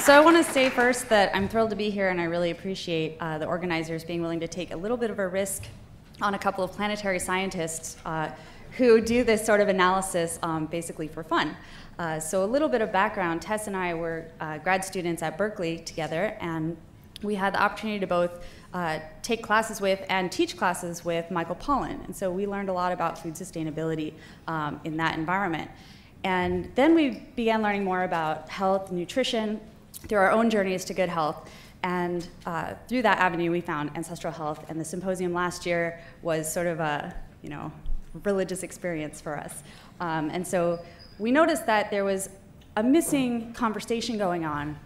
So I want to say first that I'm thrilled to be here, and I really appreciate the organizers being willing to take a little bit of a risk on a couple of planetary scientists who do this sort of analysis basically for fun. So a little bit of background, Tess and I were grad students at Berkeley together, and we had the opportunity to both take classes with and teach classes with Michael Pollan. And so we learned a lot about food sustainability in that environment. And then we began learning more about health and nutrition through our own journeys to good health. And through that avenue, we found ancestral health. And the symposium last year was sort of a, religious experience for us. And so we noticed that there was a missing conversation going on.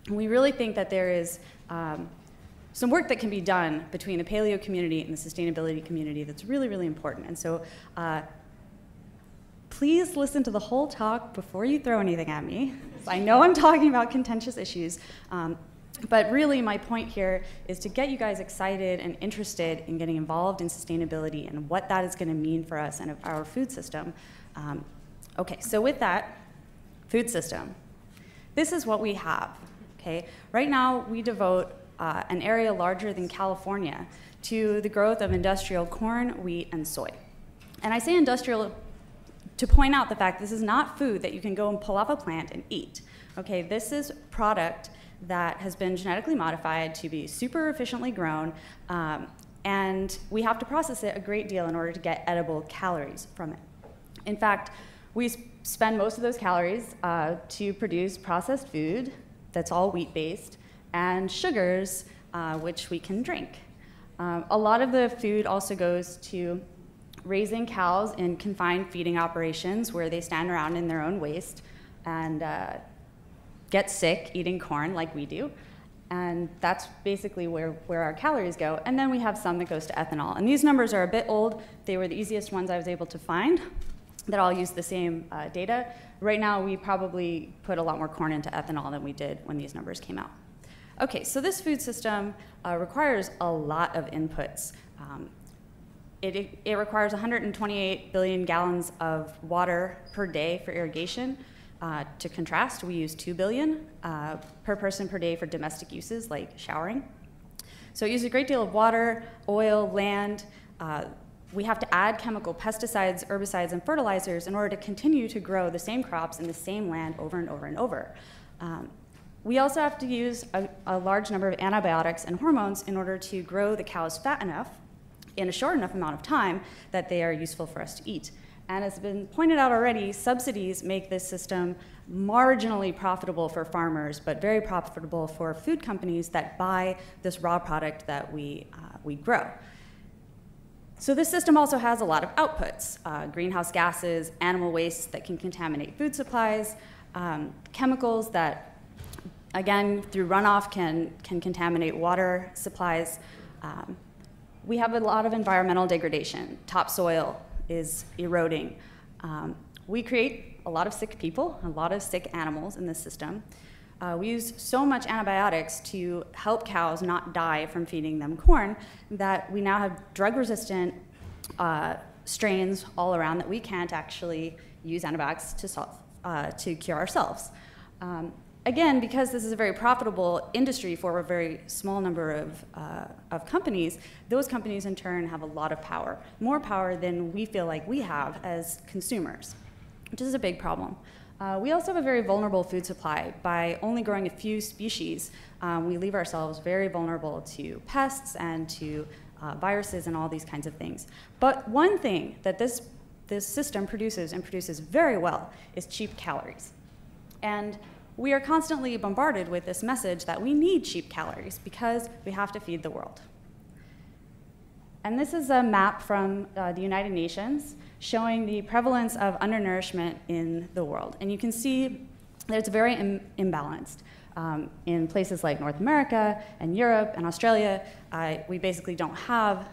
And we really think that there is some work that can be done between the paleo community and the sustainability community that's really, really important. And so please listen to the whole talk before you throw anything at me. I know I'm talking about contentious issues, but really my point here is to get you guys excited and interested in getting involved in sustainability and what that is going to mean for us and our food system. Okay, so with that, food system. This is what we have, okay? Right now, we devote an area larger than California to the growth of industrial corn, wheat, and soy. And I say industrial to point out the fact this is not food that you can go and pull off a plant and eat. Okay, this is product that has been genetically modified to be super efficiently grown, and we have to process it a great deal in order to get edible calories from it. In fact, we spend most of those calories to produce processed food that's all wheat-based, and sugars, which we can drink. A lot of the food also goes to raising cows in confined feeding operations where they stand around in their own waste and get sick eating corn like we do. And that's basically where our calories go. And then we have some that goes to ethanol. And these numbers are a bit old. They were the easiest ones I was able to find that all use the same data. Right now, we probably put a lot more corn into ethanol than we did when these numbers came out. Okay, so this food system requires a lot of inputs. It requires 128 billion gallons of water per day for irrigation. To contrast, we use 2 billion per person per day for domestic uses like showering. So it uses a great deal of water, oil, land. We have to add chemical pesticides, herbicides, and fertilizers in order to continue to grow the same crops in the same land over and over and over. We also have to use a large number of antibiotics and hormones in order to grow the cows fat enough in a short enough amount of time that they are useful for us to eat. And as has been pointed out already, subsidies make this system marginally profitable for farmers, but very profitable for food companies that buy this raw product that we grow. So this system also has a lot of outputs, greenhouse gases, animal waste that can contaminate food supplies, chemicals that, again, through runoff can contaminate water supplies. We have a lot of environmental degradation. Topsoil is eroding. We create a lot of sick people, a lot of sick animals in this system. We use so much antibiotics to help cows not die from feeding them corn that we now have drug-resistant strains all around that we can't actually use antibiotics to cure ourselves. Again, because this is a very profitable industry for a very small number of companies, those companies in turn have a lot of power, more power than we feel like we have as consumers, which is a big problem. We also have a very vulnerable food supply. By only growing a few species, we leave ourselves very vulnerable to pests and to viruses and all these kinds of things. But one thing that this system produces, and produces very well, is cheap calories. And we are constantly bombarded with this message that we need cheap calories because we have to feed the world. And this is a map from the United Nations showing the prevalence of undernourishment in the world. And you can see that it's very imbalanced. In places like North America and Europe and Australia, we basically don't have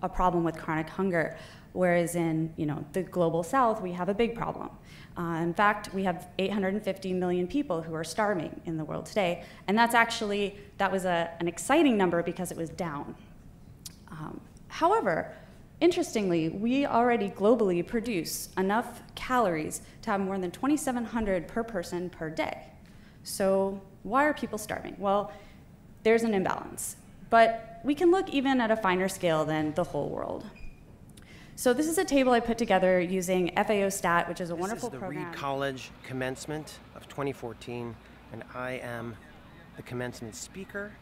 a problem with chronic hunger, whereas in the global south, we have a big problem. In fact, we have 850 million people who are starving in the world today, and that was an exciting number because it was down. However, interestingly, we already globally produce enough calories to have more than 2,700 per person per day. So Why are people starving? Well, there's an imbalance. But we can look even at a finer scale than the whole world. So this is a table I put together using FAO Stat, which is a wonderful program. This is the Reed College Commencement of 2014, and I am the commencement speaker.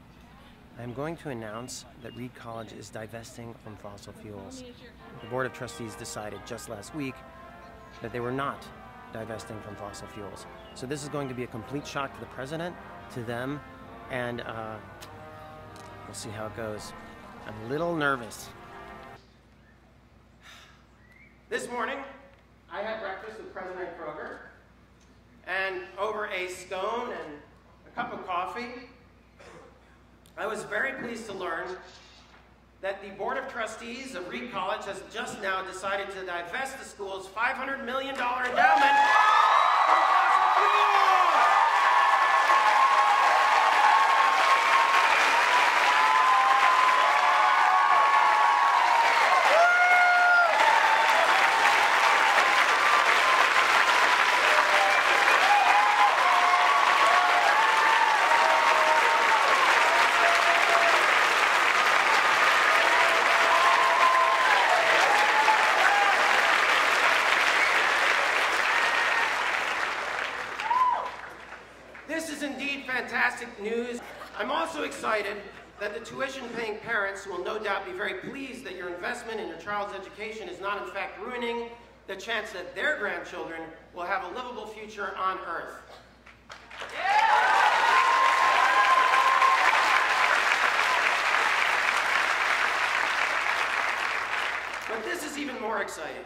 I'm going to announce that Reed College is divesting from fossil fuels. The Board of Trustees decided just last week that they were not divesting from fossil fuels. So this is going to be a complete shock to the president, to them, and we'll see how it goes. I'm a little nervous. This morning, I had breakfast with President Kroger, and over a scone and a cup of coffee, I was very pleased to learn that the Board of Trustees of Reed College has just now decided to divest the school's $500 million endowment. This is indeed fantastic news. I'm also excited that the tuition-paying parents will no doubt be very pleased that your investment in your child's education is not in fact ruining the chance that their grandchildren will have a livable future on Earth. But this is even more exciting.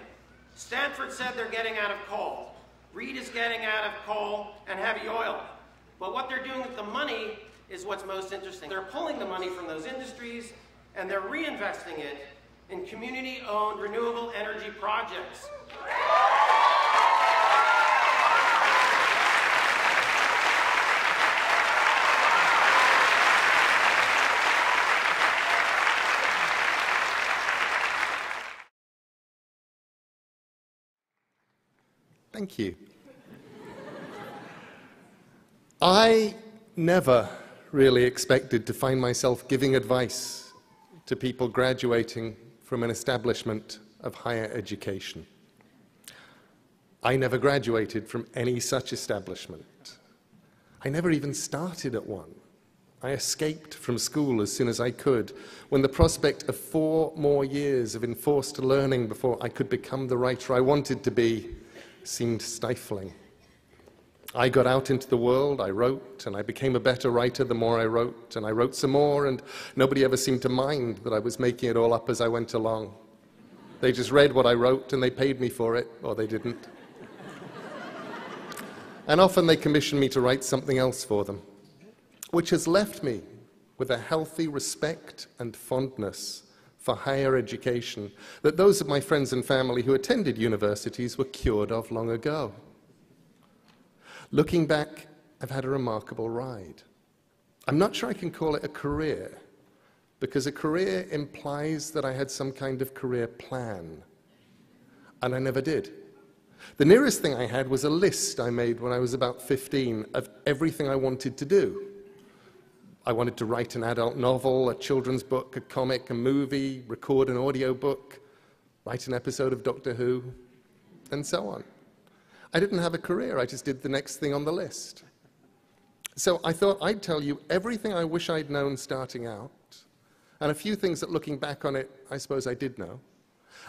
Stanford said they're getting out of coal. Reed is getting out of coal and heavy oil. But what they're doing with the money is what's most interesting. They're pulling the money from those industries and they're reinvesting it in community-owned renewable energy projects. Thank you. I never really expected to find myself giving advice to people graduating from an establishment of higher education. I never graduated from any such establishment. I never even started at one. I escaped from school as soon as I could, when the prospect of 4 more years of enforced learning before I could become the writer I wanted to be seemed stifling. I got out into the world, I wrote, and I became a better writer the more I wrote, and I wrote some more, and nobody ever seemed to mind that I was making it all up as I went along. They just read what I wrote, and they paid me for it, or they didn't. And often they commissioned me to write something else for them, which has left me with a healthy respect and fondness for higher education that those of my friends and family who attended universities were cured of long ago. Looking back, I've had a remarkable ride. I'm not sure I can call it a career, because a career implies that I had some kind of career plan, and I never did. The nearest thing I had was a list I made when I was about 15 of everything I wanted to do. I wanted to write an adult novel, a children's book, a comic, a movie, record an audio book, write an episode of Doctor Who, and so on. I didn't have a career, I just did the next thing on the list. So I thought I'd tell you everything I wish I'd known starting out, and a few things that looking back on it, I suppose I did know,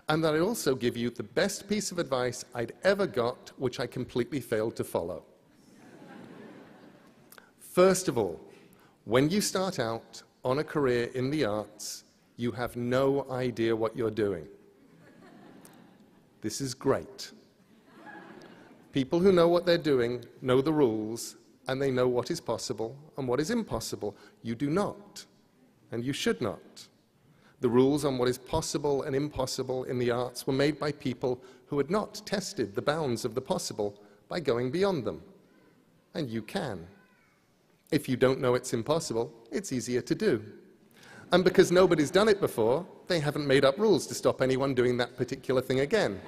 and that I'd also give you the best piece of advice I'd ever got, which I completely failed to follow. First of all, when you start out on a career in the arts, you have no idea what you're doing. This is great. People who know what they're doing know the rules, and they know what is possible and what is impossible. You do not, and you should not. The rules on what is possible and impossible in the arts were made by people who had not tested the bounds of the possible by going beyond them. And you can. If you don't know it's impossible, it's easier to do. And because nobody's done it before, they haven't made up rules to stop anyone doing that particular thing again.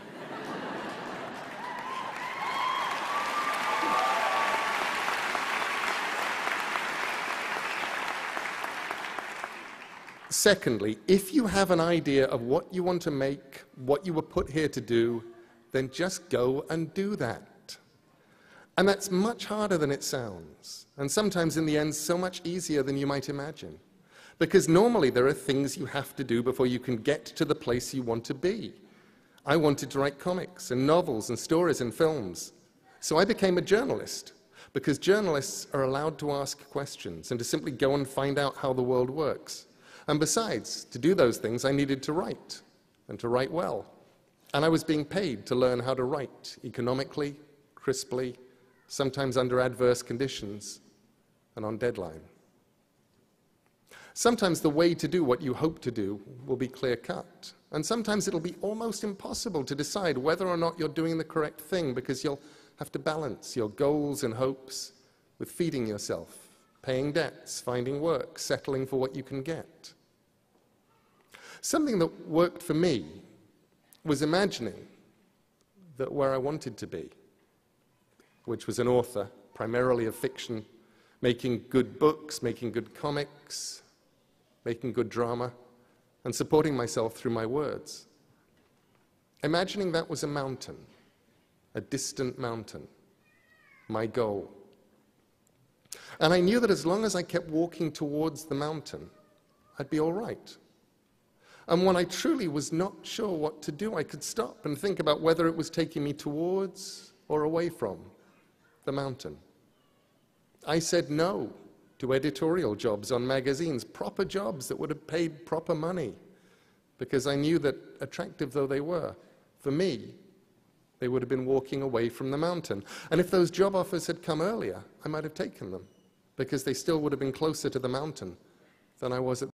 Secondly, if you have an idea of what you want to make, what you were put here to do, then just go and do that. And that's much harder than it sounds, and sometimes in the end so much easier than you might imagine. Because normally there are things you have to do before you can get to the place you want to be. I wanted to write comics and novels and stories and films. So I became a journalist, because journalists are allowed to ask questions and to simply go and find out how the world works. And besides, to do those things, I needed to write, and to write well. And I was being paid to learn how to write economically, crisply, sometimes under adverse conditions, and on deadline. Sometimes the way to do what you hope to do will be clear-cut, and sometimes it'll be almost impossible to decide whether or not you're doing the correct thing, because you'll have to balance your goals and hopes with feeding yourself, paying debts, finding work, settling for what you can get. Something that worked for me was imagining that where I wanted to be, which was an author, primarily of fiction, making good books, making good comics, making good drama, and supporting myself through my words. Imagining that was a mountain, a distant mountain, my goal. And I knew that as long as I kept walking towards the mountain, I'd be all right. And when I truly was not sure what to do, I could stop and think about whether it was taking me towards or away from the mountain. I said no to editorial jobs on magazines, proper jobs that would have paid proper money, because I knew that, attractive though they were, for me, they would have been walking away from the mountain. And if those job offers had come earlier, I might have taken them, because they still would have been closer to the mountain than I was at